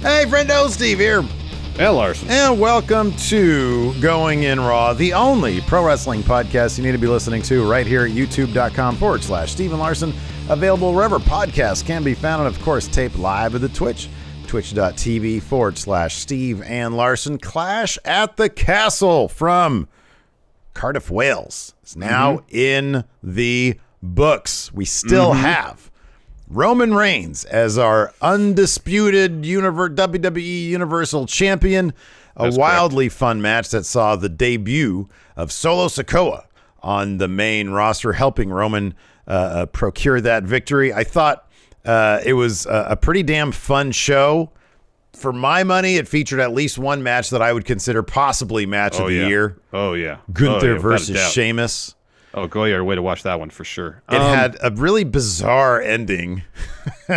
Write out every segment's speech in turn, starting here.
Hey, Friendo, Steve here. And Larson. And welcome to Going In Raw, the only pro wrestling podcast you need to be listening to right here at youtube.com/Steve and Larson. Available wherever podcasts can be found, and of course, taped live at the Twitch, twitch.tv/Steve and Larson. Clash at the Castle from Cardiff, Wales. It's now in the books. We still have Roman Reigns as our undisputed WWE Universal Champion. A wildly fun match that saw the debut of Solo Sikoa on the main roster, helping Roman procure that victory. I thought it was a pretty damn fun show. For my money, it featured at least one match that I would consider possibly match of the year. Oh, yeah. Gunther versus Sheamus. Oh, go your way to watch that one for sure. It had a really bizarre ending,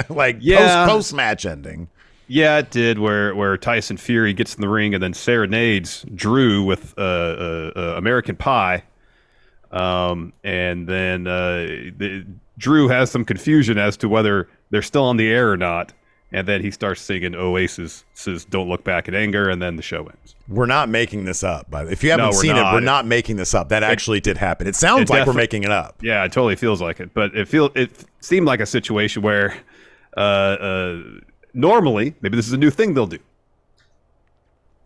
like post-match ending. Yeah, it did, where Tyson Fury gets in the ring and then serenades Drew with American Pie. And then Drew has some confusion as to whether they're still on the air or not. And then he starts singing Oasis, says "Don't Look Back in Anger," and then the show ends. We're not making this up, by the way. If you haven't seen it, we're not making this up. That actually did happen. It sounds like we're making it up. Yeah, it totally feels like it. But it seemed like a situation where normally, maybe this is a new thing they'll do.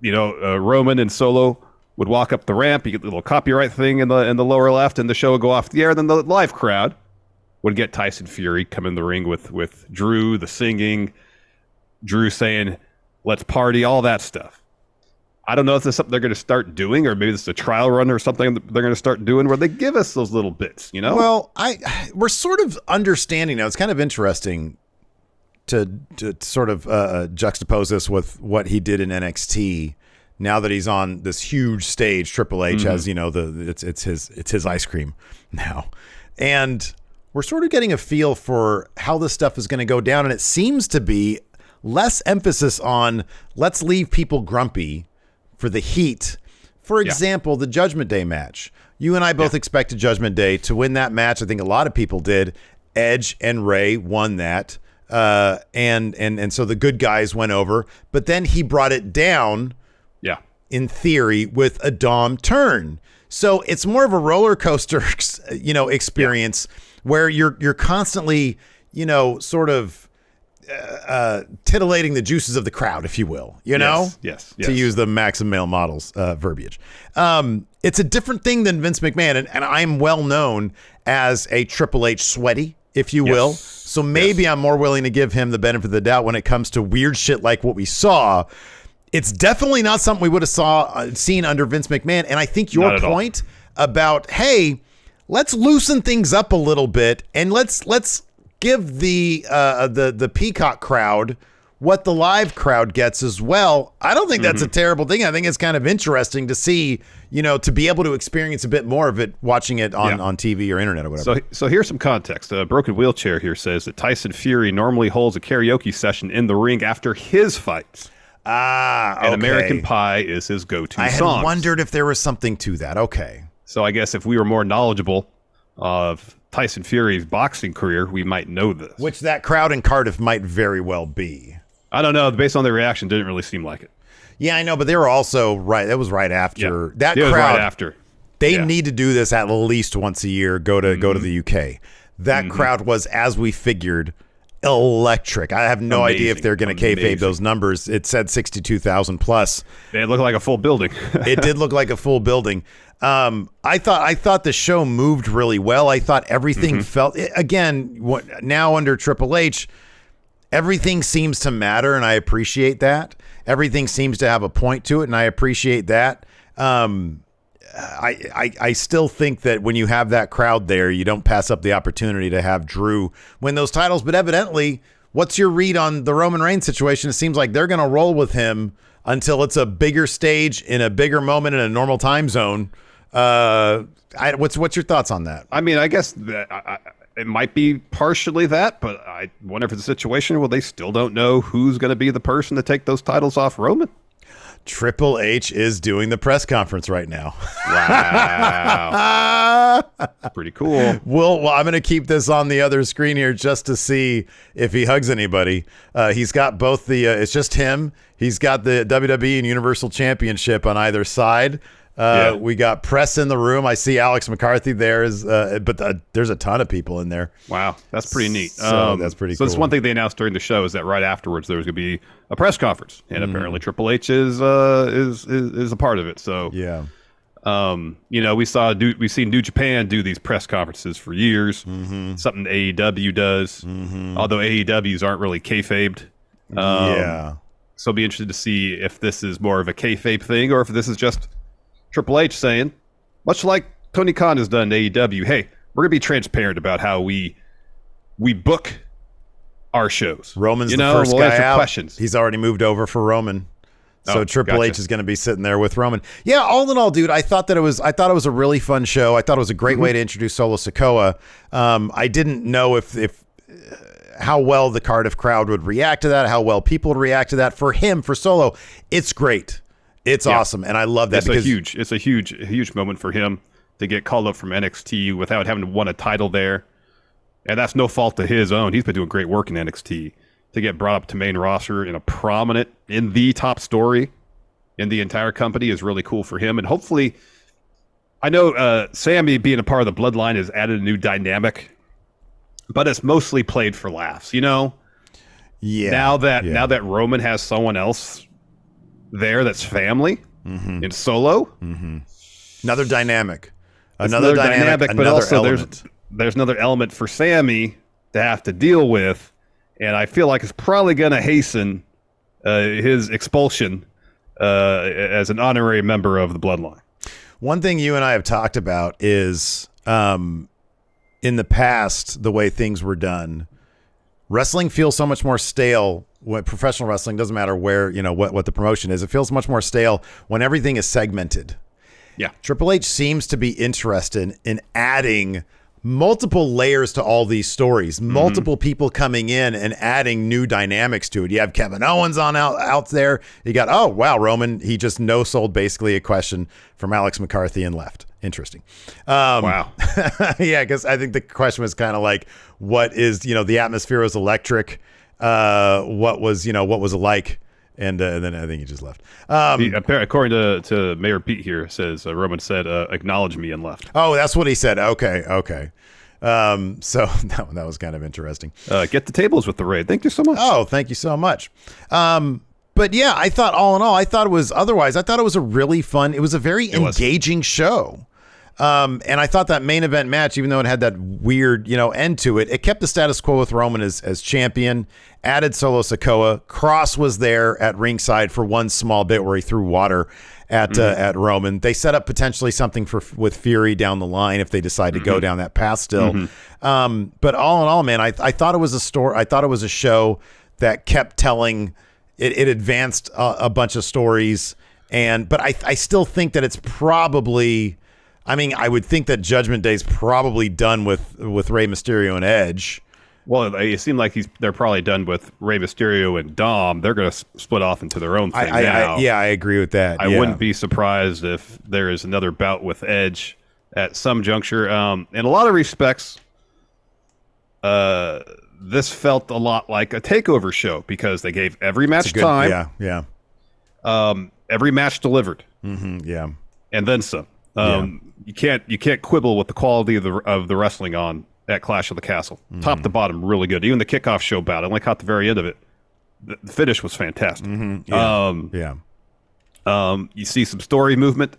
You know, Roman and Solo would walk up the ramp, you get the little copyright thing in the lower left, and the show would go off the air. Then the live crowd would get Tyson Fury come in the ring with Drew, the singing, Drew saying, "Let's party," all that stuff. I don't know if this is something they're going to start doing, or maybe this is a trial run or something they're going to start doing where they give us those little bits, you know? Well, we're sort of understanding now. It's kind of interesting to sort of juxtapose this with what he did in NXT. Now that he's on this huge stage, Triple H has, you know, it's his ice cream now, and we're sort of getting a feel for how this stuff is going to go down, and it seems to be less emphasis on let's leave people grumpy for the heat. For example, the Judgment Day match. You and I both expected Judgment Day to win that match. I think a lot of people did. Edge and Ray won that. And so the good guys went over. But then he brought it down, in theory, with a Dom turn. So it's more of a roller coaster, experience where you're constantly, sort of titillating the juices of the crowd, if you will, Yes. To use the Maxim Male Models verbiage. It's a different thing than Vince McMahon, and I'm well known as a Triple H sweaty, if you will. So maybe I'm more willing to give him the benefit of the doubt when it comes to weird shit like what we saw. It's definitely not something we would have seen under Vince McMahon. And I think your point about, hey, let's loosen things up a little bit and let's give the Peacock crowd what the live crowd gets as well. I don't think that's a terrible thing. I think it's kind of interesting to see, to be able to experience a bit more of it watching it on TV or internet or whatever. So here's some context. Broken Wheelchair here says that Tyson Fury normally holds a karaoke session in the ring after his fights. And American Pie is his go-to song. I had wondered if there was something to that. Okay. So I guess if we were more knowledgeable of Tyson Fury's boxing career, we might know this. Which that crowd in Cardiff might very well be. I don't know. Based on their reaction, didn't really seem like it. Yeah, I know, but they were also right. That was right after that crowd. Was right after. They need to do this at least once a year. Go to the UK. That crowd was, as we figured, electric. I have no idea if they're going to kayfabe those numbers. It said 62,000 plus. It looked like a full building. It did look like a full building. I thought the show moved really well. I thought everything felt, again, now under Triple H, everything seems to matter, and I appreciate that. Everything seems to have a point to it, and I appreciate that. I still think that when you have that crowd there, you don't pass up the opportunity to have Drew win those titles. But evidently, what's your read on the Roman Reigns situation? It seems like they're going to roll with him until it's a bigger stage in a bigger moment in a normal time zone. What's your thoughts on that? I mean, I guess that it might be partially that, but I wonder if it's a situation where they still don't know who's going to be the person to take those titles off Roman. Triple H is doing the press conference right now. Wow. Pretty cool. Well, I'm going to keep this on the other screen here just to see if he hugs anybody. He's got both it's just him. He's got the WWE and Universal Championship on either side. We got press in the room. I see Alex McCarthy there, but there's a ton of people in there. Wow, that's pretty neat. So that's pretty cool. So that's one thing they announced during the show is that right afterwards there was going to be a press conference, and apparently Triple H is a part of it. So yeah, we've seen New Japan do these press conferences for years. Something AEW does, although AEWs aren't really kayfabed. So it'll be interested to see if this is more of a kayfabe thing or if this is just Triple H saying, much like Tony Khan has done to AEW, hey, we're going to be transparent about how we book our shows. Roman's the first we'll guy answer out. Questions. He's already moved over for Roman. So Triple gotcha. H is going to be sitting there with Roman. Yeah, all in all, dude, I thought it was a really fun show. I thought it was a great way to introduce Solo Sikoa. I didn't know if how well the Cardiff crowd would react to that, how well people would react to that. For him, for Solo, it's great. It's awesome, and I love that. It's a huge moment for him to get called up from NXT without having to win a title there, and that's no fault of his own. He's been doing great work in NXT. To get brought up to main roster in the top story in the entire company is really cool for him, and hopefully, I know Sammy being a part of the Bloodline has added a new dynamic, but it's mostly played for laughs, Yeah. Now that Roman has someone else there that's family in Solo, another dynamic, another but also element. there's another element for Sammy to have to deal with, and I feel like it's probably going to hasten his expulsion as an honorary member of the Bloodline. One thing you and I have talked about is in the past, the way things were done, wrestling feels so much more stale. When professional wrestling, doesn't matter where, what the promotion is, it feels much more stale when everything is segmented. Yeah. Triple H seems to be interested in adding multiple layers to all these stories, multiple people coming in and adding new dynamics to it. You have Kevin Owens out there. You got, Roman, he just no-sold basically a question from Alex McCarthy and left. Interesting. Wow. Yeah, because I think the question was kind of like, what is, the atmosphere was electric. What was it like? And then I think he just left. According to Mayor Pete here, says Roman said, acknowledge me, and left. Oh, that's what he said. Okay. So that was kind of interesting. Get the tables with the raid. Thank you so much. Oh, thank you so much. But yeah, I thought all in all, I thought it was a really fun, it was a very engaging show. And I thought that main event match, even though it had that weird, end to it, it kept the status quo with Roman as champion, added Solo Sikoa. Cross was there at ringside for one small bit where he threw water at Roman. They set up potentially something with Fury down the line if they decide to go down that path still. But all in all, man, I thought it was a story. I thought it was a show that kept telling. It advanced a bunch of stories, but I still think that it's probably. I mean, I would think that Judgment Day is probably done with Rey Mysterio and Edge. Well, it seemed like they're probably done with Rey Mysterio and Dom. They're going to split off into their own thing now. I agree with that. I wouldn't be surprised if there is another bout with Edge at some juncture. In a lot of respects, this felt a lot like a takeover show because they gave every match time. Yeah. Every match delivered. Yeah. And then some. You can't quibble with the quality of the wrestling on at Clash of the Castle. Top to bottom, really good. Even the kickoff show bout, I only caught the very end of it. The finish was fantastic. You see some story movement.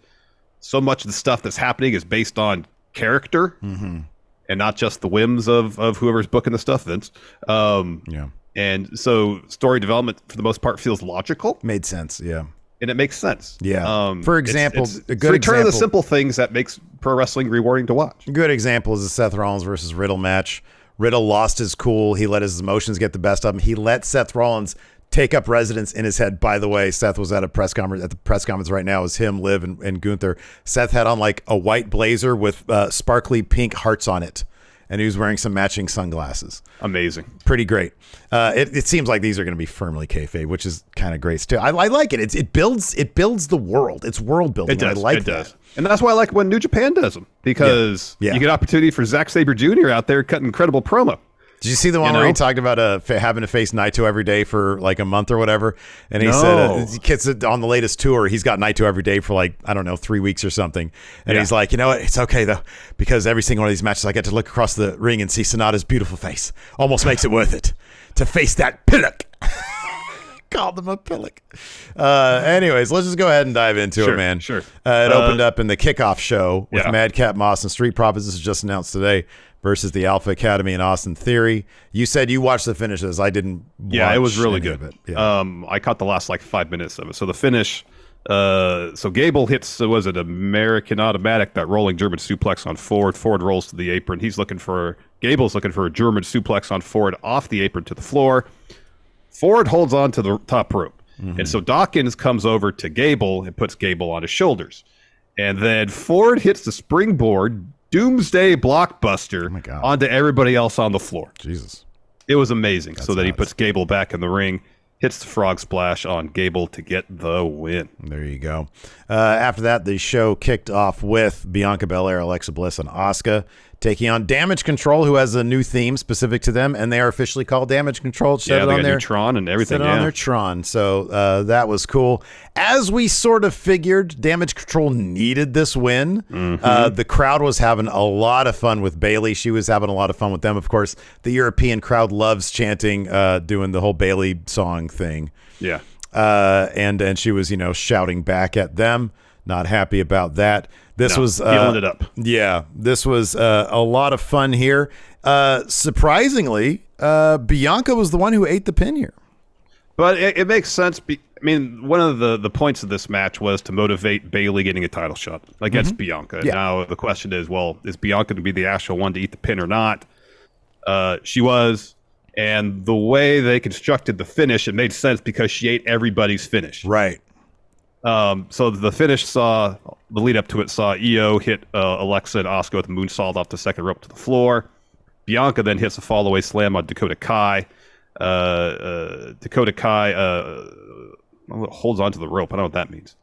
So much of the stuff that's happening is based on character and not just the whims of whoever's booking the stuff, Vince. And so story development, for the most part, feels logical. Made sense, yeah. And it makes sense. Yeah. For example, a good return of the simple things that makes pro wrestling rewarding to watch. A good example is the Seth Rollins versus Riddle match. Riddle lost his cool. He let his emotions get the best of him. He let Seth Rollins take up residence in his head. By the way, Seth was at a press conference. At the press conference right now is him, Liv, and Gunther. Seth had on like a white blazer with sparkly pink hearts on it. and he was wearing some matching sunglasses. Amazing. Pretty great. It seems like these are going to be firmly kayfabe, which is kind of great too. I like it. It builds the world. It's world building. It does. I like it that. does. And that's why I like when New Japan does them, because Yeah. you get opportunity for Zack Sabre Jr. out there cutting incredible promo. Did you see the one where he talked about having to face Naito every day for like a month or whatever? And he said kids on the latest tour, he's got Naito every day for like, I don't know, 3 weeks or something. And he's like, you know what? It's okay though, because every single one of these matches, I get to look across the ring and see Sonata's beautiful face. Almost makes it worth it to face that pillock. Called him a pillock. Anyways, let's just go ahead and dive into it, man. Sure. It opened up in the kickoff show with Yeah. Madcap Moss and Street Profits. This is just announced today. Versus the Alpha Academy and Austin Theory. You said you watched the finishes. I didn't. Yeah, it was really any good. of it. Yeah. I caught the last like 5 minutes of it. So the finish. So Gable hits. Was it American Automatic, that rolling German suplex on Ford? Ford rolls to the apron. Gable's looking for a German suplex on Ford off the apron to the floor. Ford holds on to the top rope, and so Dawkins comes over to Gable and puts Gable on his shoulders, and then Ford hits the springboard. Doomsday blockbuster onto everybody else on the floor. Jesus. It was amazing. That's so that he nuts. puts Gable back in the ring, hits the frog splash on Gable to get the win. There you go. After that, the show kicked off with Bianca Belair, Alexa Bliss, and Asuka taking on Damage Control, who has a new theme specific to them, and they are officially called Damage Control. They got new Tron and everything. On their Tron. So that was cool. As we sort of figured, Damage Control needed this win. The crowd was having a lot of fun with Bayley. She was having a lot of fun with them. Of course, the European crowd loves chanting, doing the whole Bayley song thing. Yeah. And she was, shouting back at them. Not happy about that. This was healing it up. Yeah, this was a lot of fun here. Surprisingly, Bianca was the one who ate the pin here. But it makes sense. One of the points of this match was to motivate Bayley getting a title shot against Bianca. Yeah. Now the question is, well, is Bianca going to be the actual one to eat the pin or not? She was. And the way they constructed the finish, it made sense because she ate everybody's finish. Right. So the finish the lead up to it saw Io hit Alexa and Asuka with a moonsault off the second rope to the floor. Bianca then hits a fall-away slam on Dakota Kai. Dakota Kai holds onto the rope. I don't know what that means.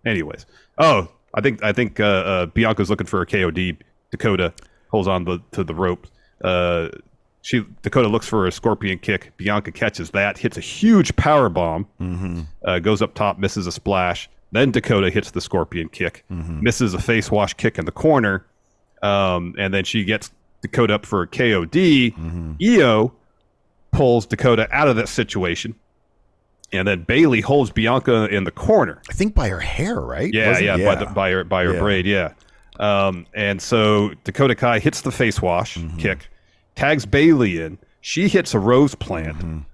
Anyways. I think Bianca's looking for a KOD. Dakota holds on to the rope. Dakota looks for a scorpion kick. Bianca catches that, hits a huge power bomb, goes up top, misses a splash. Then Dakota hits the scorpion kick, misses a face wash kick in the corner, and then she gets Dakota up for a KOD. Io pulls Dakota out of that situation, and then Bayley holds Bianca in the corner. I think by her hair, right? Yeah. By her braid, yeah. And so Dakota Kai hits the face wash kick. Tags Bayley in. She hits a rose plant.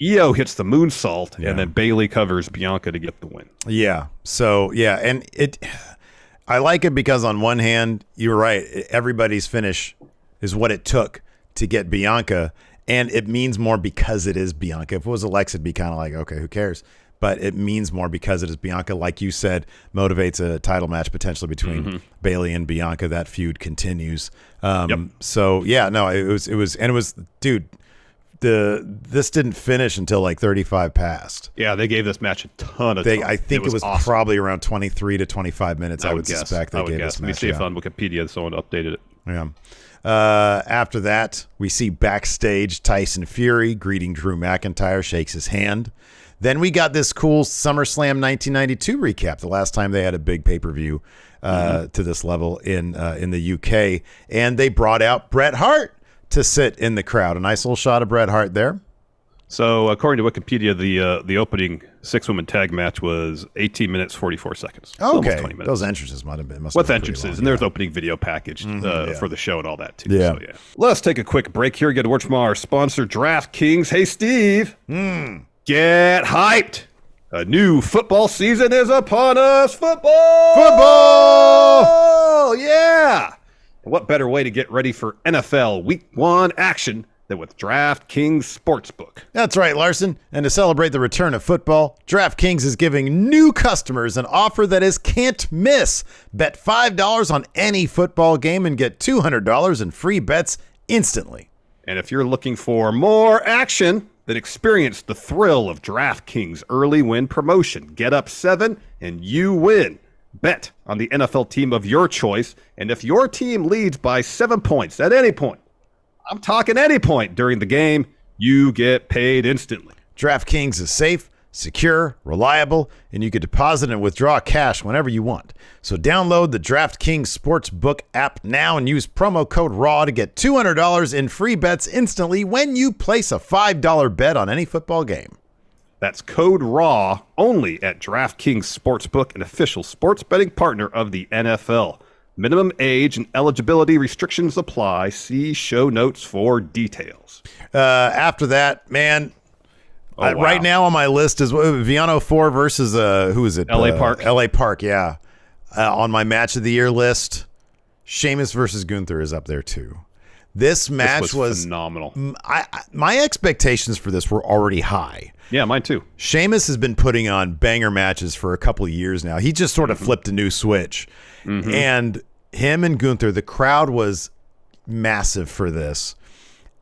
Io hits the moonsault, and then Bayley covers Bianca to get the win. Yeah. So, yeah. And I like it because on one hand, you're right. Everybody's finish is what it took to get Bianca. And it means more because it is Bianca. If it was Alexa, it'd be kind of like, okay, who cares? But it means more because it is Bianca. Like you said, motivates a title match potentially between Bayley and Bianca. That feud continues. So yeah, no, it was, dude. This didn't finish until like 35 past. Yeah, they gave this match a ton of time. I think it was awesome. Probably around 23 to 25 minutes. I would suspect they gave this match. Let me see if on Wikipedia someone updated it. Yeah. After that, we see backstage Tyson Fury greeting Drew McIntyre, shakes his hand. Then we got this cool SummerSlam 1992 recap, the last time they had a big pay-per-view to this level in the UK. And they brought out Bret Hart to sit in the crowd. A nice little shot of Bret Hart there. So according to Wikipedia, the opening 6-woman tag match was 18 minutes, 44 seconds. Oh, okay. 20 minutes. Those entrances must have been entrances? And there's opening video package for the show and all that, too. Yeah. So, yeah. Let's take a quick break here. Get a word from our sponsor, DraftKings. Hey, Steve. Get hyped. A new football season is upon us. Football! Yeah! And what better way to get ready for NFL Week 1 action than with DraftKings Sportsbook? That's right, Larson. And to celebrate the return of football, DraftKings is giving new customers an offer that is can't miss. Bet $5 on any football game and get $200 in free bets instantly. And if you're looking for more action, then experience the thrill of DraftKings early win promotion. Get up 7 and you win. Bet on the NFL team of your choice, and if your team leads by 7 points at any point, I'm talking any point during the game, you get paid instantly. DraftKings is safe, secure, reliable, and you can deposit and withdraw cash whenever you want. So download the DraftKings Sportsbook app now and use promo code RAW to get $200 in free bets instantly when you place a $5 bet on any football game. That's code RAW only at DraftKings Sportsbook, an official sports betting partner of the NFL. Minimum age and eligibility restrictions apply. See show notes for details. After that, man, Wow. right now on my list is Viano 4 versus, who is it? LA Park. LA Park, yeah. On my match of the year list, Sheamus versus Gunther is up there too. This match was phenomenal. My expectations for this were already high. Yeah, mine too. Sheamus has been putting on banger matches for a couple of years now. He just sort of flipped a new switch. And him and Gunther, the crowd was massive for this.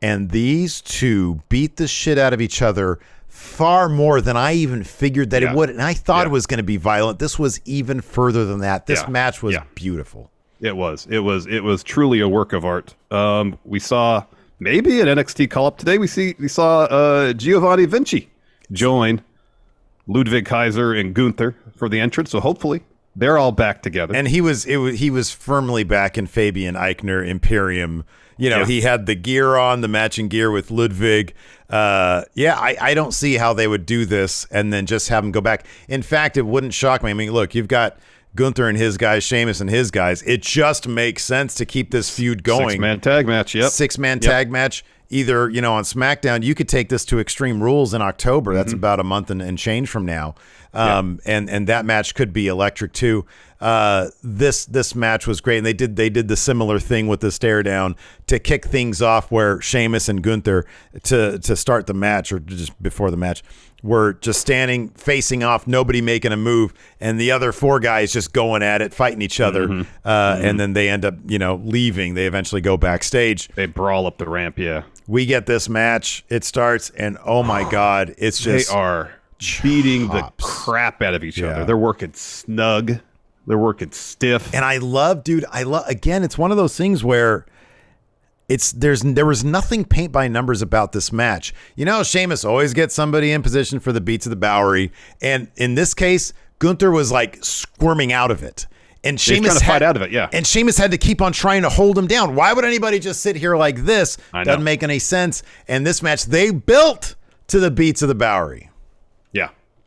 And these two beat the shit out of each other far more than I even figured that it would. And I thought it was going to be violent. This was even further than that. This match was beautiful. It was truly a work of art. We saw maybe an NXT call up today. We saw Giovanni Vinci join Ludwig Kaiser and Gunther for the entrance. So hopefully they're all back together. And he was firmly back in Fabian Eichner Imperium. He had the gear on, the matching gear with Ludwig. I don't see how they would do this and then just have him go back. In fact, it wouldn't shock me. I mean, look, you've got Gunther and his guys, Sheamus and his guys. It just makes sense to keep this feud going. 6-man tag match, yep. 6-man tag match. Either, on SmackDown, you could take this to Extreme Rules in October. That's about a month and change from now. And that match could be electric too. This match was great, and they did the similar thing with the stare down to kick things off, where Sheamus and Gunther to start the match, or just before the match, were just standing facing off, nobody making a move, and the other 4 guys just going at it, fighting each other, and then they end up leaving. They eventually go backstage. They brawl up the ramp. Yeah, we get this match. It starts, and oh my god, it's just they are beating the crap out of each other. They're working snug. They're working stiff. And I love, again, it's one of those things where there was nothing paint by numbers about this match. Sheamus always gets somebody in position for the beats of the Bowery. And in this case, Gunther was like squirming out of it. And Sheamus trying to fight out of it, yeah. And Sheamus had to keep on trying to hold him down. Why would anybody just sit here like this? Doesn't make any sense. And this match, they built to the beats of the Bowery.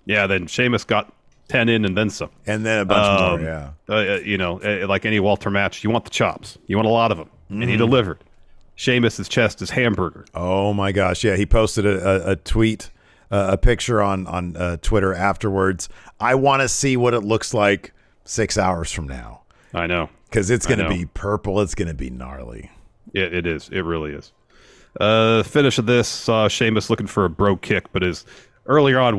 Yeah, then Sheamus got 10 in and then some. And then a bunch more, like any Walter match, you want the chops. You want a lot of them. And he delivered. Sheamus's chest is hamburger. Oh, my gosh. Yeah, he posted a tweet, a picture on Twitter afterwards. I want to see what it looks like 6 hours from now. I know. Because it's going to be purple. It's going to be gnarly. It is. It really is. Finish of this, saw Sheamus looking for a bro kick, but earlier on,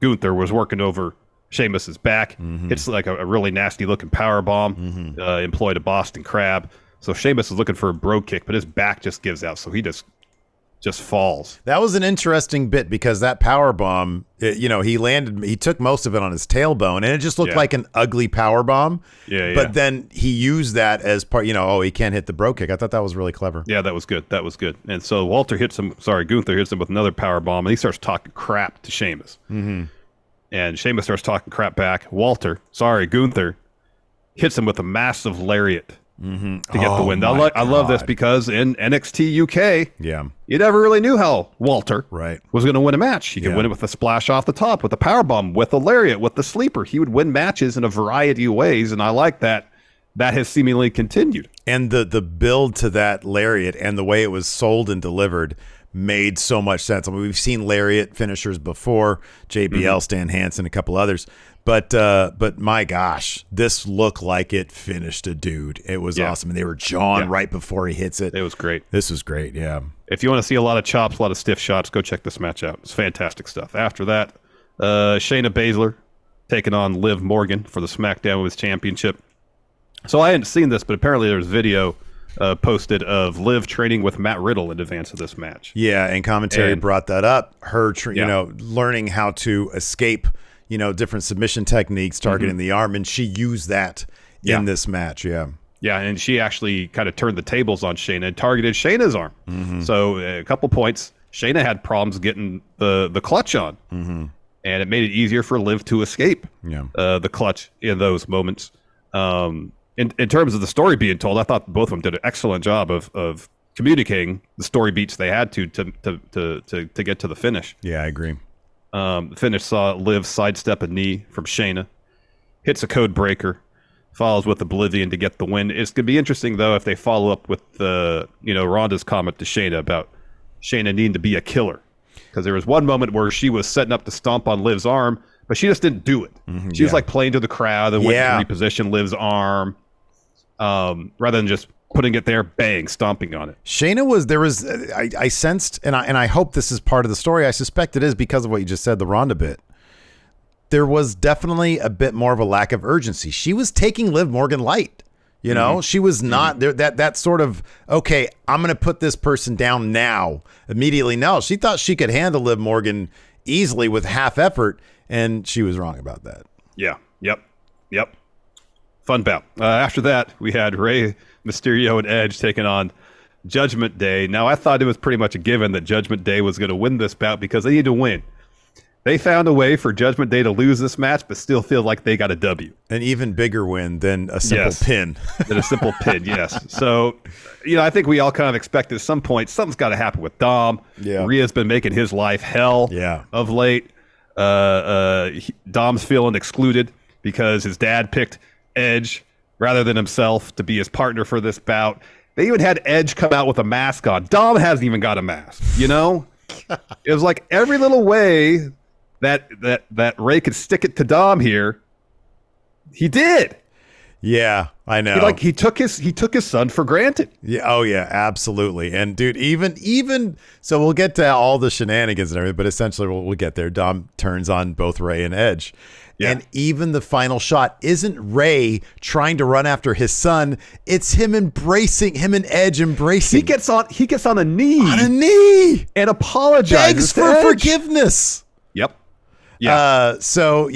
Gunther was working over Sheamus's back. It's like a really nasty looking power bomb. Employed a Boston Crab. So Sheamus is looking for a bro kick, but his back just gives out, so he just falls. That was an interesting bit, because that power bomb, he took most of it on his tailbone, and it just looked like an ugly power bomb. But then he used that as part, he can't hit the bro kick. I thought that was really clever. Yeah, that was good. And so Gunther hits him with another power bomb, and he starts talking crap to Sheamus. And Sheamus starts talking crap back. Gunther hits him with a massive lariat. To get the win. I love this, because in NXT UK, you never really knew how Walter was going to win a match. He could win it with a splash off the top, with a powerbomb, with a lariat, with the sleeper. He would win matches in a variety of ways, and I like that. That has seemingly continued. And the build to that lariat and the way it was sold and delivered made so much sense. I mean, we've seen lariat finishers before, JBL, Stan Hansen, a couple others. But my gosh, this looked like it finished a dude. It was awesome. And they were jawing right before he hits it. It was great. This was great, yeah. If you want to see a lot of chops, a lot of stiff shots, go check this match out. It's fantastic stuff. After that, Shayna Basler taking on Liv Morgan for the Smackdown Women's Championship. So I hadn't seen this, but apparently there was video posted of Liv training with Matt Riddle in advance of this match. Yeah, and commentary brought that up. Her, Yeah. learning how to escape, different submission techniques, targeting the arm, and she used that in this match. Yeah. Yeah, and she actually kind of turned the tables on Shayna and targeted Shayna's arm. So a couple points. Shayna had problems getting the clutch on, and it made it easier for Liv to escape the clutch in those moments. In terms of the story being told, I thought both of them did an excellent job of communicating the story beats they had to get to the finish. Yeah, I agree. The finish saw Liv sidestep a knee from Shayna, hits a code breaker, follows with Oblivion to get the win. It's going to be interesting, though, if they follow up with Ronda's comment to Shayna about Shayna needing to be a killer. Because there was one moment where she was setting up to stomp on Liv's arm, but she just didn't do it. She was like playing to the crowd and went to reposition Liv's arm rather than just putting it there, bang, stomping on it. Shayna I sensed, and I hope this is part of the story. I suspect it is because of what you just said, the Ronda bit. There was definitely a bit more of a lack of urgency. She was taking Liv Morgan light. She was not there. That sort of, okay, I'm going to put this person down now, immediately. No, she thought she could handle Liv Morgan easily with half effort, and she was wrong about that. Yeah. Yep. Fun bout. After that, we had Rey, Mysterio, and Edge taking on Judgment Day. Now, I thought it was pretty much a given that Judgment Day was going to win this bout because they need to win. They found a way for Judgment Day to lose this match, but still feel like they got a W. An even bigger win than a simple pin. Than a simple pin, yes. So, I think we all kind of expected at some point something's got to happen with Dom. Yeah. Rhea's been making his life hell of late. Dom's feeling excluded because his dad picked Edge rather than himself to be his partner for this bout. They even had Edge come out with a mask on. Dom hasn't even got a mask, It was like every little way that Rey could stick it to Dom here, he did. Yeah, I know. He took his son for granted. Yeah, oh yeah, absolutely. And dude, even so, we'll get to all the shenanigans and everything, but essentially we'll get there. Dom turns on both Rey and Edge. Yeah. And even the final shot isn't Rey trying to run after his son. It's him and Edge embracing. He gets on a knee. On a knee. And apologizes. Begs for forgiveness. Yep. Yeah. So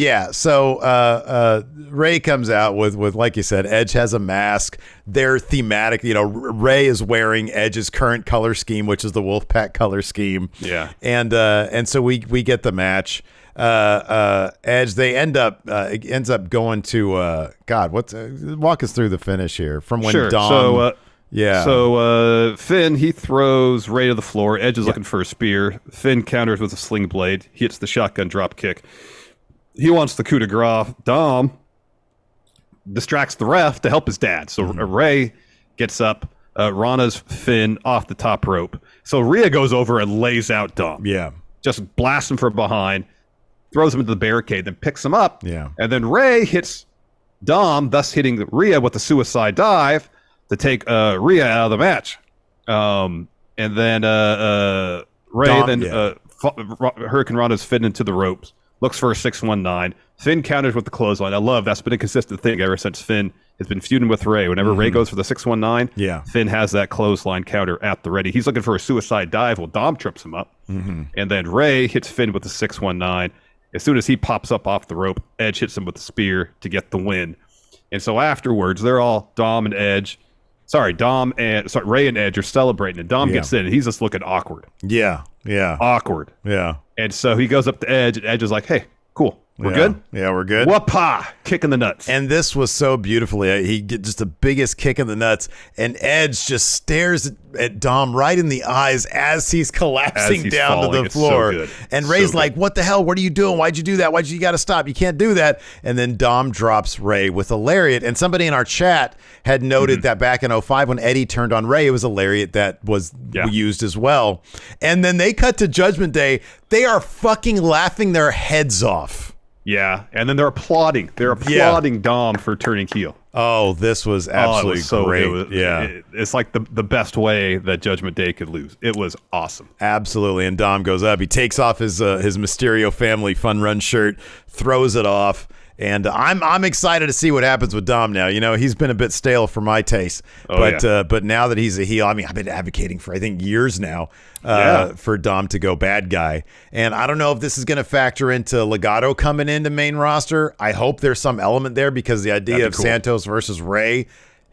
Rey comes out with, like you said, Edge has a mask. They're thematic. Rey is wearing Edge's current color scheme, which is the Wolfpack color scheme. Yeah. And so we get the match. Edge, they ends up going to walk us through the finish here from when Dom. So Finn, he throws Rey to the floor. Edge is looking for a spear. Finn counters with a sling blade. He hits the shotgun drop kick. He wants the coup de grace. Dom distracts the ref to help his dad. So Rey gets up, Rana's Finn off the top rope. So Rhea goes over and lays out Dom. Yeah. Just blasts him from behind, throws him into the barricade, then picks him up. Yeah. And then Rey hits Dom, thus hitting Rhea with the suicide dive to take Rhea out of the match. And then Rey Hurricane Rana's Finn into the ropes, looks for a 619. Finn counters with the clothesline. I love that's been a consistent thing ever since Finn has been feuding with Rey. Whenever Rey goes for the 619, Finn has that clothesline counter at the ready. He's looking for a suicide dive. Well, Dom trips him up. And then Rey hits Finn with the 619. As soon as he pops up off the rope, Edge hits him with the spear to get the win. And so afterwards, they're all Rey and Edge are celebrating, and Dom gets in, and he's just looking awkward. Yeah. Awkward. Yeah. And so he goes up to Edge, and Edge is like, hey, cool. We're good? Yeah, we're good. Whoop-ha! Kick in the nuts. And this was so beautifully. He gets just the biggest kick in the nuts, and Edge just stares at Dom right in the eyes as he's collapsing down to the floor. So and Rey's like, what the hell? What are you doing? Why'd you do that? You got to stop. You can't do that. And then Dom drops Rey with a lariat. And somebody in our chat had noted that back in 2005 when Eddie turned on Rey, it was a lariat that was used as well. And then they cut to Judgment Day. They are fucking laughing their heads off. Yeah, and then they're applauding. They're applauding Dom for turning heel. Oh, this was absolutely great. It's like the best way that Judgment Day could lose. It was awesome. Absolutely. And Dom goes up. He takes off his Mysterio family fun run shirt, throws it off, And I'm excited to see what happens with Dom now. You know, he's been a bit stale for my taste, but now that he's a heel, I mean, I've been advocating for I think years now for Dom to go bad guy. And I don't know if this is going to factor into Legado coming into main roster. I hope there's some element there because the idea of cool. Santos versus Ray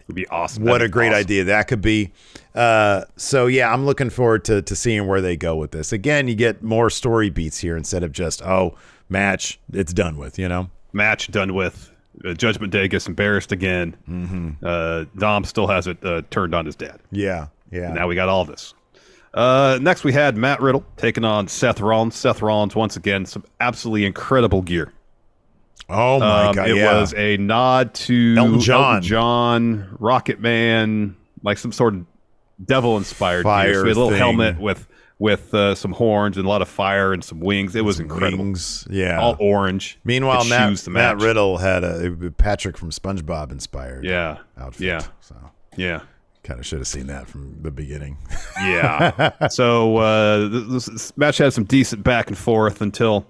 would be awesome. What a great idea that could be. So yeah, I'm looking forward to seeing where they go with this. Again, you get more story beats here instead of just match, it's done with, you know. Match done with. Judgment Day gets embarrassed again. Mm-hmm. Dom still has it turned on his dad. Yeah. And now we got all this. Next, we had Matt Riddle taking on Seth Rollins. Seth Rollins, once again, some absolutely incredible gear. Oh, my God, It was a nod to Elton John, Rocket Man, like some sort of devil-inspired gear. So we had a little helmet with some horns and a lot of fire and some wings. It was incredible. Wings, yeah. All orange. Meanwhile, Matt Riddle had a Patrick from SpongeBob inspired outfit. Yeah. So yeah. Kind of should have seen that from the beginning. Yeah. So this match had some decent back and forth until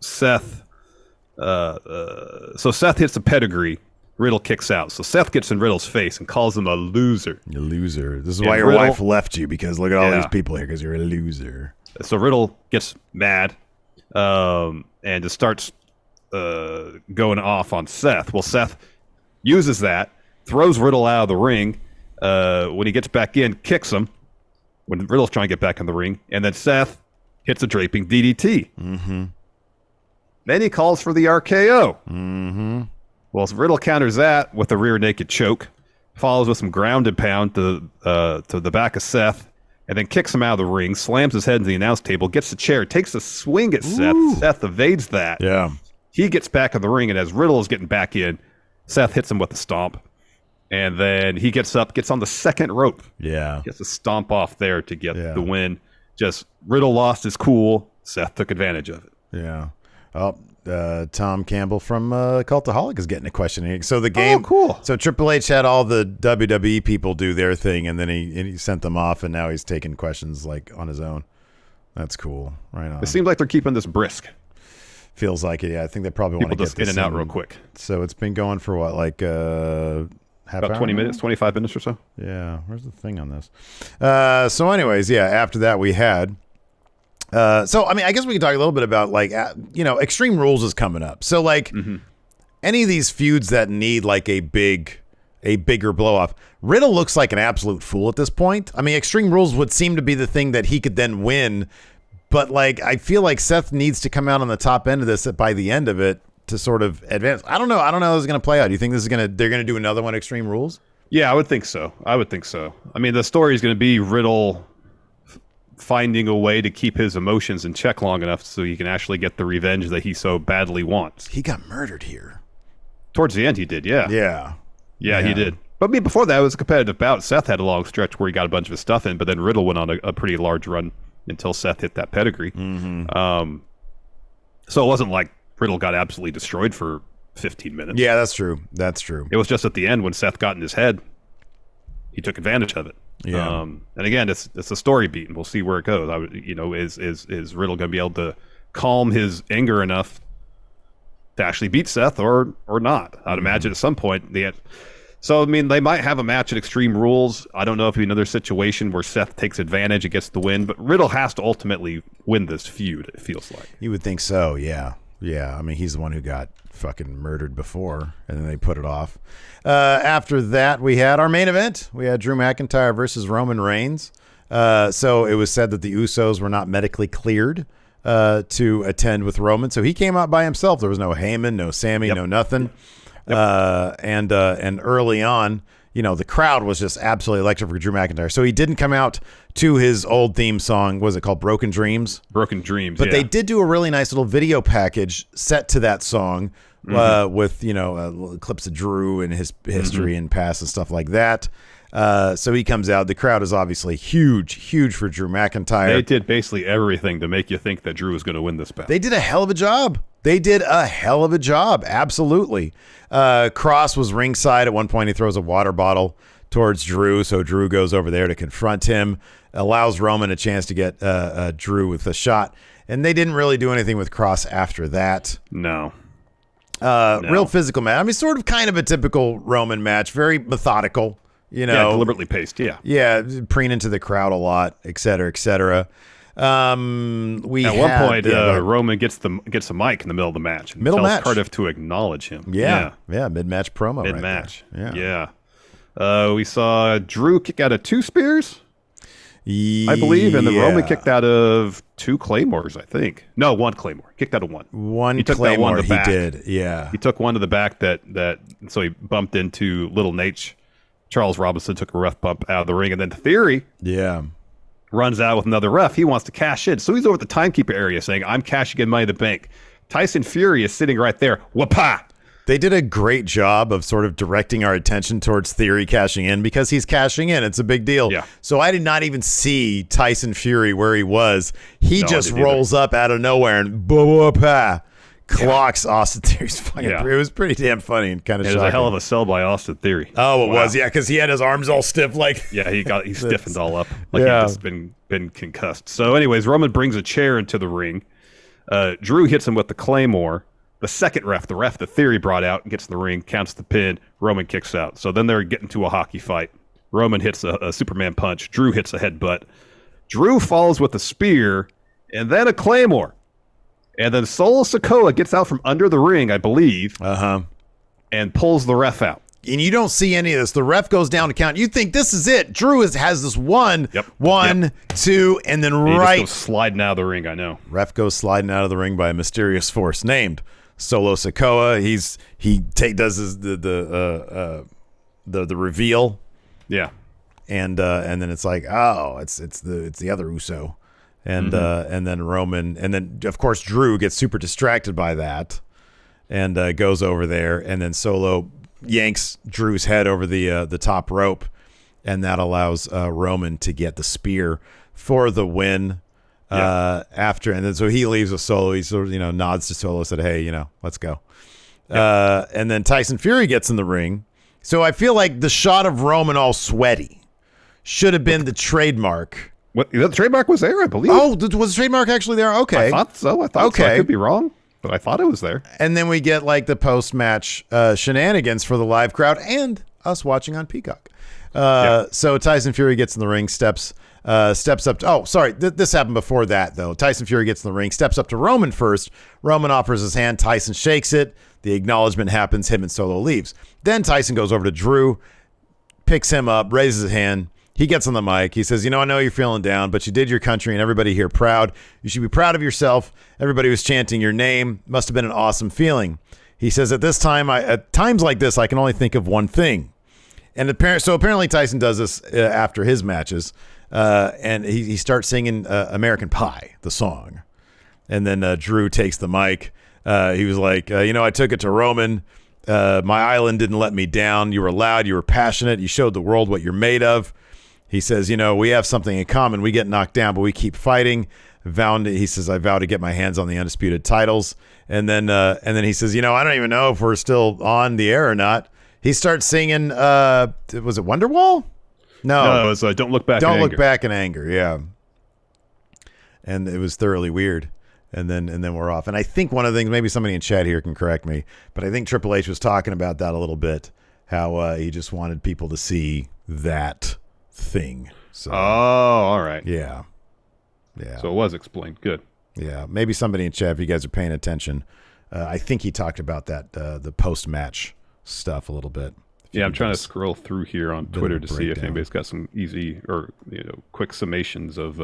Seth hits a pedigree. Riddle kicks out. So Seth gets in Riddle's face and calls him a loser. You loser. This is why your wife left you, because look at all these people here because you're a loser. So Riddle gets mad and just starts going off on Seth. Well, Seth uses that, throws Riddle out of the ring. When he gets back in, kicks him when Riddle's trying to get back in the ring. And then Seth hits a draping DDT. Mm-hmm. Then he calls for the RKO. Mm-hmm. Well, Riddle counters that with a rear naked choke, follows with some grounded pound to the back of Seth, and then kicks him out of the ring, slams his head into the announce table, gets the chair, takes a swing at Seth. Seth evades that. Yeah. He gets back in the ring, and as Riddle is getting back in, Seth hits him with a stomp. And then he gets up, gets on the second rope. Yeah. Gets a stomp off there to get the win. Just Riddle lost his cool. Seth took advantage of it. Yeah. Oh, Tom Campbell from Cultaholic is getting a question here. So the game, cool. So Triple H had all the WWE people do their thing, and then he sent them off, and now he's taking questions like on his own. That's cool. Right on. It seems like they're keeping this brisk. Feels like it. Yeah, I think they probably want to get this in and out real quick. So it's been going for what, like half about 20 minutes, 25 minutes or so. Yeah. Where's the thing on this? So anyways, after that we had. So, I mean, I guess we can talk a little bit about, like, Extreme Rules is coming up. So, like, any of these feuds that need, like, a bigger blow-off, Riddle looks like an absolute fool at this point. I mean, Extreme Rules would seem to be the thing that he could then win. But, like, I feel like Seth needs to come out on the top end of this by the end of it to sort of advance. I don't know how this is going to play out. Do you think they're going to do another one, Extreme Rules? Yeah, I would think so. I mean, the story is going to be Riddle finding a way to keep his emotions in check long enough so he can actually get the revenge that he so badly wants. He got murdered here. Towards the end, he did, yeah. Yeah, he did. But I mean, before that, it was a competitive bout. Seth had a long stretch where he got a bunch of his stuff in, but then Riddle went on a pretty large run until Seth hit that pedigree. Mm-hmm. So it wasn't like Riddle got absolutely destroyed for 15 minutes. Yeah, that's true. It was just at the end when Seth got in his head, he took advantage of it. Yeah. And again, it's a story beat, and we'll see where it goes. Is Riddle going to be able to calm his anger enough to actually beat Seth, or not? I'd imagine at some point. So I mean, they might have a match at Extreme Rules. I don't know if it'll be another situation where Seth takes advantage and gets the win, but Riddle has to ultimately win this feud. It feels like you would think so. Yeah. I mean, he's the one who got fucking murdered before, and then they put it off. After that, we had our main event. We had Drew McIntyre versus Roman Reigns. So it was said that the Usos were not medically cleared to attend with Roman. So he came out by himself. There was no Heyman, no Sammy, no nothing. And early on, the crowd was just absolutely electric for Drew McIntyre. So he didn't come out to his old theme song. Was it called Broken Dreams? Broken Dreams, But they did do a really nice little video package set to that song with, clips of Drew and his history and past and stuff like that. So he comes out. The crowd is obviously huge for Drew McIntyre. They did basically everything to make you think that Drew was going to win this battle. They did a hell of a job. Absolutely. Cross was ringside. At one point, he throws a water bottle towards Drew. So Drew goes over there to confront him, allows Roman a chance to get Drew with a shot. And they didn't really do anything with Cross after that. No. Real physical match. I mean, sort of kind of a typical Roman match. Very methodical, you know. Yeah, deliberately paced, yeah. Yeah, preening into the crowd a lot, et cetera, et cetera. At one point, Roman gets the mic in the middle of the match and tells Cardiff to acknowledge him. Yeah, mid-match promo. Mid-match. Right yeah. We saw Drew kick out of 2 spears, I believe, and then Roman kicked out of 2 claymores, I think. No, 1 claymore. Kicked out of 1. He took claymore, that one to the back. Did, yeah. He took one to the back so he bumped into Little Nate. Charles Robinson took a rough bump out of the ring, and then Theory runs out with another ref. He wants to cash in. So he's over at the timekeeper area saying, I'm cashing in Money in the Bank. Tyson Fury is sitting right there. Wapa! They did a great job of sort of directing our attention towards Theory cashing in because he's cashing in. It's a big deal. Yeah. So I did not even see Tyson Fury where he was. He just rolls up out of nowhere and clocks Austin Theory's fucking. It was pretty damn funny and kind of shocking. It was a hell of a sell by Austin Theory. Oh, it was, because he had his arms all stiff, like. Yeah, he stiffened all up, like he'd just been concussed. So, anyways, Roman brings a chair into the ring. Drew hits him with the Claymore. The second ref, the Theory brought out, gets in the ring, counts the pin. Roman kicks out. So then they're getting to a hockey fight. Roman hits a Superman punch. Drew hits a headbutt. Drew follows with a spear and then a Claymore. And then Solo Sikoa gets out from under the ring, I believe, and pulls the ref out. And you don't see any of this. The ref goes down to count. You think this is it. Drew has this one, 2, and then he just goes sliding out of the ring, I know. Ref goes sliding out of the ring by a mysterious force named Solo Sikoa. He does the reveal. Yeah. And then it's like, oh, it's the other Uso. And then Roman, and then of course Drew gets super distracted by that, and goes over there, and then Solo yanks Drew's head over the top rope, and that allows Roman to get the spear for the win. After, and then so he leaves with Solo. He sort of nods to Solo, said, "Hey, let's go." And then Tyson Fury gets in the ring. So I feel like the shot of Roman all sweaty should have been the trademark. What, the trademark was there, I believe. Oh, was the trademark actually there? Okay. I thought so. So. I could be wrong, but I thought it was there. And then we get like the post-match shenanigans for the live crowd and us watching on Peacock. So Tyson Fury gets in the ring, steps up. This happened before that, though. Tyson Fury gets in the ring, steps up to Roman first. Roman offers his hand. Tyson shakes it. The acknowledgement happens. Him and Solo leaves. Then Tyson goes over to Drew, picks him up, raises his hand. He gets on the mic. He says, I know you're feeling down, but you did your country and everybody here proud. You should be proud of yourself. Everybody was chanting your name. Must have been an awesome feeling. He says, at times like this, I can only think of one thing. And apparently Tyson does this after his matches. And he starts singing American Pie, the song. And then Drew takes the mic. He was like, I took it to Roman. My island didn't let me down. You were loud. You were passionate. You showed the world what you're made of. He says, we have something in common. We get knocked down, but we keep fighting. He says, I vow to get my hands on the undisputed titles. And then he says, I don't even know if we're still on the air or not. He starts singing, was it Wonderwall? No, it was Don't Look Back in Anger. Don't Look Back in Anger, yeah. And it was thoroughly weird. And then we're off. And I think one of the things, maybe somebody in chat here can correct me, but I think Triple H was talking about that a little bit, how he just wanted people to see that thing. So, all right. Yeah. So it was explained. Good. Yeah. Maybe somebody in chat, if you guys are paying attention, I think he talked about that, the post-match stuff a little bit. Yeah, I'm trying to scroll through here on Twitter to see if anybody's got some easy or quick summations of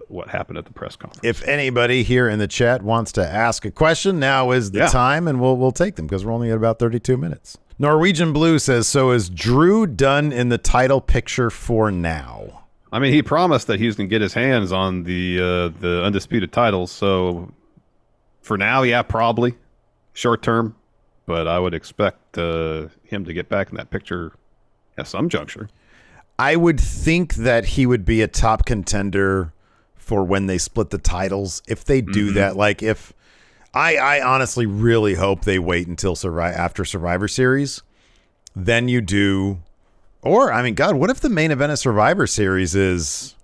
what happened at the press conference. If anybody here in the chat wants to ask a question, now is the time, and we'll take them because we're only at about 32 minutes. Norwegian Blue says, so is Drew done in the title picture for now? I mean, he promised that he's going to get his hands on the undisputed titles. So for now, yeah, probably short term. But I would expect him to get back in that picture at some juncture. I would think that he would be a top contender for when they split the titles. If they do that, like if I honestly really hope they wait until after Survivor Series. then you do, or I mean, God, what if the main event of Survivor Series is?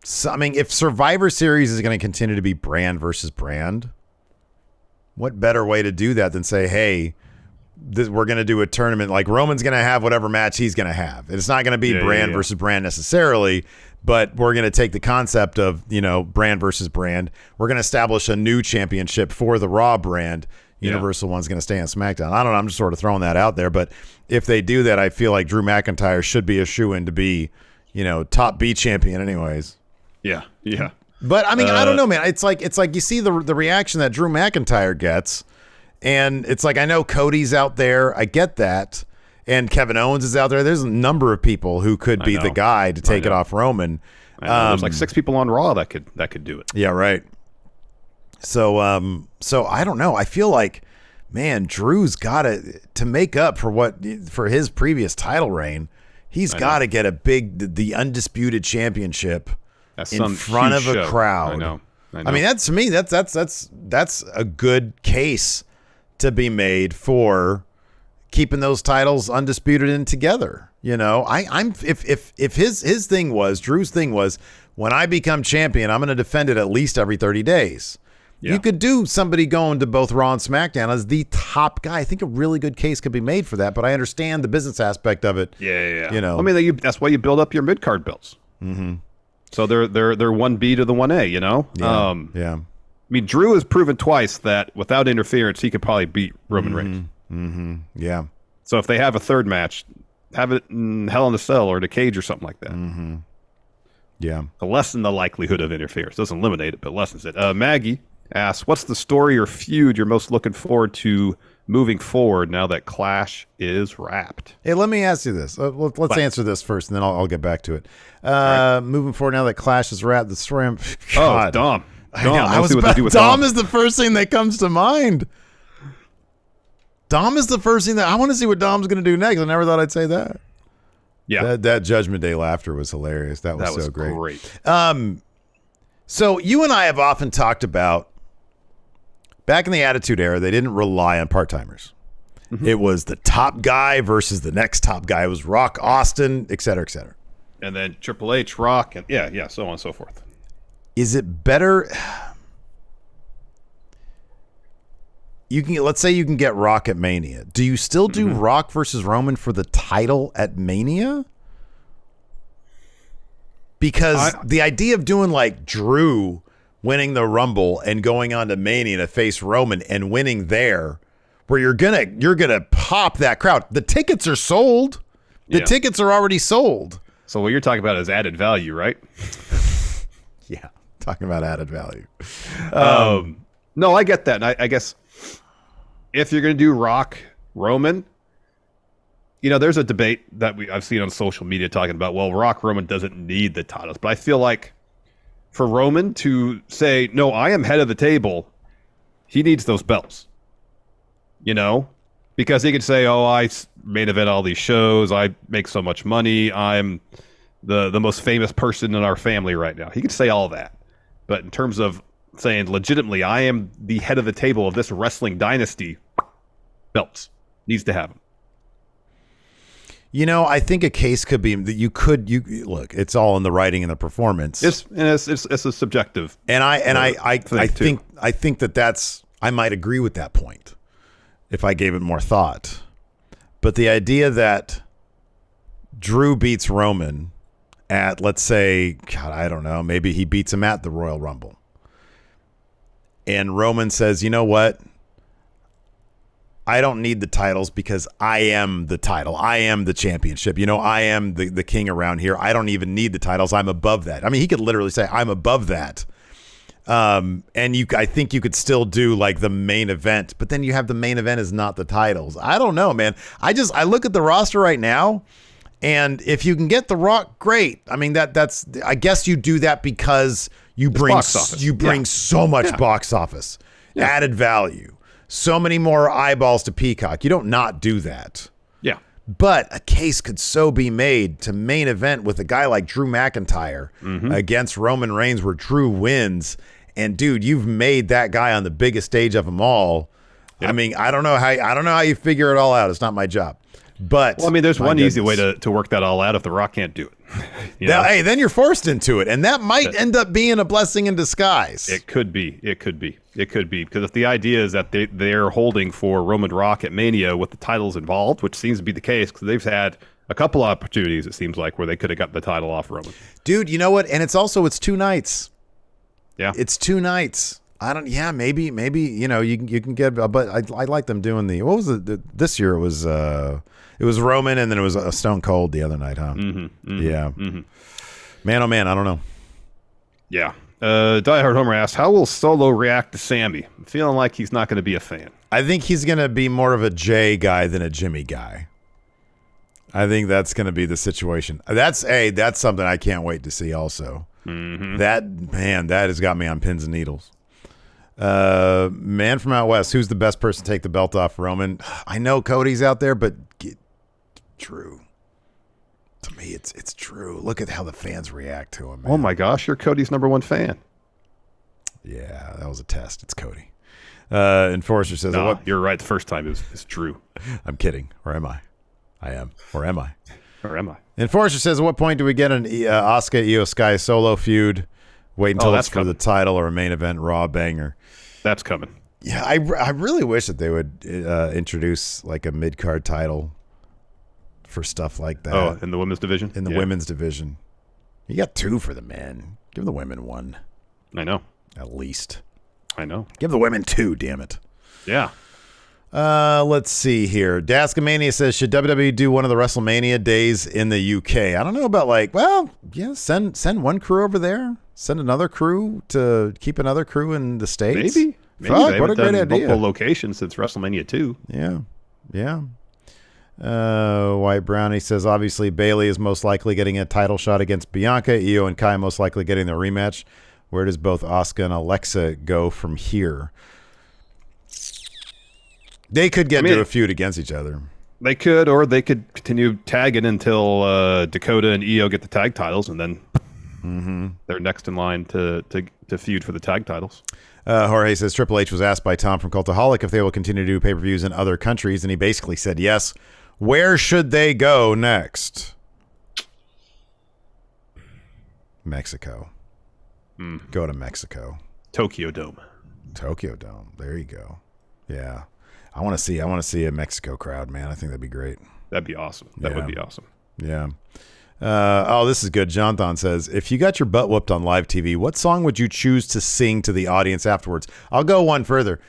So, I mean, if Survivor Series is going to continue to be brand versus brand, what better way to do that than say, hey, we're going to do a tournament. Like Roman's going to have whatever match he's going to have. It's not going to be brand versus brand necessarily, but we're going to take the concept of, brand versus brand. We're going to establish a new championship for the Raw brand. Universal one's going to stay on SmackDown. I don't know. I'm just sort of throwing that out there. But if they do that, I feel like Drew McIntyre should be a shoo-in to be, top B champion anyways. Yeah. But I mean, I don't know, man. It's like you see the reaction that Drew McIntyre gets, and it's like, I know Cody's out there, I get that, and Kevin Owens is out there. There's a number of people who could be the guy to take it off Roman. There's like 6 people on Raw that could do it. Yeah, right. So I don't know. I feel like, man, Drew's got to make up for his previous title reign. He's got to get the undisputed championship in front of a crowd. I know. I mean, that's, to me, that's a good case to be made for keeping those titles undisputed and together. If his thing was, Drew's thing was, when I become champion, I'm going to defend it at least every 30 days. Yeah. You could do somebody going to both Raw and SmackDown as the top guy. I think a really good case could be made for that, but I understand the business aspect of it. Yeah. I mean, that's why you build up your mid-card belts. Mm-hmm. So they're 1B to the 1A, Yeah. I mean, Drew has proven twice that without interference, he could probably beat Roman Reigns. Mm-hmm. Yeah. So if they have a third match, have it in Hell in a Cell or the cage or something like that. Mm-hmm. Yeah. To lessen the likelihood of interference. Doesn't eliminate it, but lessens it. Maggie asks, what's the story or feud you're most looking forward to moving forward now that Clash is wrapped? Hey, let me ask you this. Let's answer this first, and then I'll get back to it. Right. Moving forward now that Clash is wrapped, the story... God. Oh, Dom. Dom is the first thing that comes to mind. Dom is the first thing that... I want to see what Dom's going to do next. I never thought I'd say that. Yeah. That Judgment Day laughter was hilarious. That was so great. Great. So you and I have often talked about, back in the Attitude Era, they didn't rely on part-timers. Mm-hmm. It was the top guy versus the next top guy. It was Rock, Austin, et cetera, et cetera. And then Triple H, Rock, and so on and so forth. Is it better? Let's say you can get Rock at Mania. Do you still do Rock versus Roman for the title at Mania? Because the idea of doing like Drew winning the Rumble and going on to Mania to face Roman and winning there, where you're gonna pop that crowd. The tickets are sold. The tickets are already sold. So what you're talking about is added value, right? Yeah, talking about added value. No, I get that. And I guess if you're going to do Rock Roman, there's a debate that I've seen on social media talking about, well, Rock Roman doesn't need the titles. But I feel like for Roman to say, no, I am head of the table, he needs those belts. Because he could say, oh, I main event all these shows, I make so much money, I'm the most famous person in our family right now. He could say all that. But in terms of saying legitimately, I am the head of the table of this wrestling dynasty, belts. Needs to have them. I think a case could be that you look, it's all in the writing and the performance. It's a subjective. And I think that's, I might agree with that point if I gave it more thought. But the idea that Drew beats Roman at, let's say, God, I don't know, maybe he beats him at the Royal Rumble. And Roman says, you know what? I don't need the titles because I am the title. I am the championship. I am the king around here. I don't even need the titles. I'm above that. I mean, he could literally say, I'm above that. And I think you could still do like the main event, but then you have the main event is not the titles. I don't know, man. I look at the roster right now, and if you can get The Rock, great. I mean, that's I guess you do that because you bring so much box office added value, so many more eyeballs to Peacock. You don't not do that. Yeah. But a case could so be made to main event with a guy like Drew McIntyre against Roman Reigns, where Drew wins. And dude, you've made that guy on the biggest stage of them all I mean, I don't know how you figure it all out. It's not my job. But well, I mean, there's one easy way to work that all out if The Rock can't do it. Hey, then you're forced into it, and that might end up being a blessing in disguise. It could be. Because if the idea is that they're holding for Roman Rock at Mania with the titles involved, which seems to be the case, because they've had a couple opportunities, it seems like, where they could have got the title off Roman. Dude, you know what? And it's 2 nights. Yeah, it's 2 nights. Maybe you can get, but I like them doing what was it? This year it was Roman, and then it was a Stone Cold the other night, huh? Yeah. Man, oh man, I don't know. Yeah. Diehard Homer asks, how will Solo react to Sammy? I'm feeling like he's not going to be a fan. I think he's going to be more of a Jay guy than a Jimmy guy. I think that's going to be the situation. That's something I can't wait to see also. That has got me on pins and needles. Man from out west, who's the best person to take the belt off Roman? I know Cody's out there, but Drew. To me, it's Drew. Look at how the fans react to him, man. Oh my gosh, you're Cody's #1 fan. Yeah, that was a test. It's Cody. Enforcer says, you're right. The first time it's Drew. I'm kidding. Or am I? I am. Or am I? Or am I? Enforcer says, at what point do we get an Asuka Io Sky solo feud? Wait until it's for the title or a main event Raw banger. That's coming. Yeah, I really wish that they would introduce like a mid-card title for stuff like that. Oh, in the women's division? In the women's division. You got 2 for the men. Give the women 1. I know. At least. I know. Give the women 2, damn it. Yeah. Let's see here. Daskamania says, should WWE do one of the WrestleMania days in the UK? I don't know about send one crew over there. Send another crew to keep another crew in the States. Maybe. Fuck, what a great idea. Multiple locations since WrestleMania 2. Yeah. White Brownie says, obviously Bayley is most likely getting a title shot against Bianca. Io and Kai most likely getting the rematch. Where does both Asuka and Alexa go from here? They could get into a feud against each other. They could, or they could continue tagging until Dakota and Io get the tag titles, and then they're next in line to feud for the tag titles. Jorge says Triple H was asked by Tom from Cultaholic if they will continue to do pay-per-views in other countries, and he basically said yes. Where should they go next? Mexico. Go to Mexico. Tokyo Dome. There you go. Yeah. I want to see a Mexico crowd, man. I think that'd be great. That'd be awesome. That would be awesome. Yeah. This is good. Jonathan says, if you got your butt whooped on live TV, what song would you choose to sing to the audience afterwards? I'll go one further.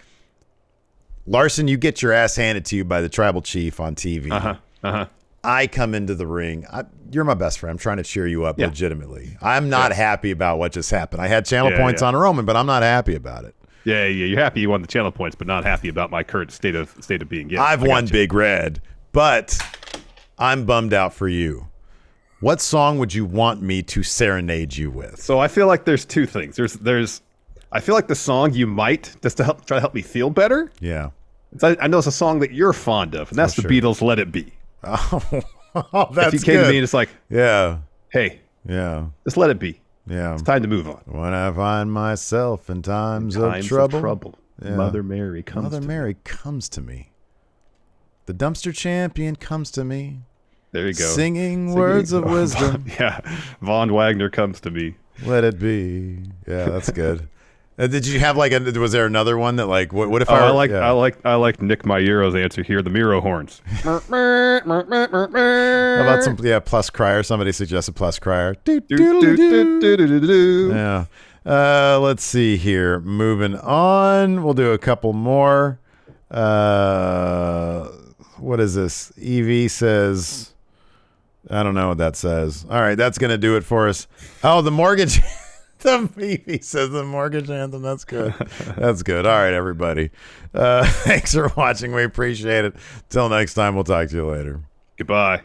Larson, you get your ass handed to you by the tribal chief on TV. I come into the ring. You're my best friend. I'm trying to cheer you up legitimately. I'm not happy about what just happened. I had channel points on Roman, but I'm not happy about it. Yeah. You're happy you won the channel points, but not happy about my current state of being. Yeah, I've won Big Red, but I'm bummed out for you. What song would you want me to serenade you with? So I feel like there's 2 things. I feel like the song you might, just to try to help me feel better. Yeah. I know it's a song that you're fond of, and that's the Beatles' "Let It Be." Oh, that's if you came good. to me and it's like, hey, just let it be. Yeah. It's time to move on. When I find myself in times of trouble. Mother Mary comes to me. The dumpster champion comes to me. There you go. Singing words of wisdom. Von Wagner comes to me. Let it be. Yeah, that's good. Did you have was there another one that what if I like Nick Miero's answer here, the Miro horns. How about some plus crier? Somebody suggested plus crier. Yeah. Let's see here. Moving on. We'll do a couple more. What is this? EV says, I don't know what that says. All right, that's gonna do it for us. Oh, the mortgage. He says the mortgage anthem. That's good. That's good. All right, everybody. Thanks for watching. We appreciate it. Till next time, we'll talk to you later. Goodbye.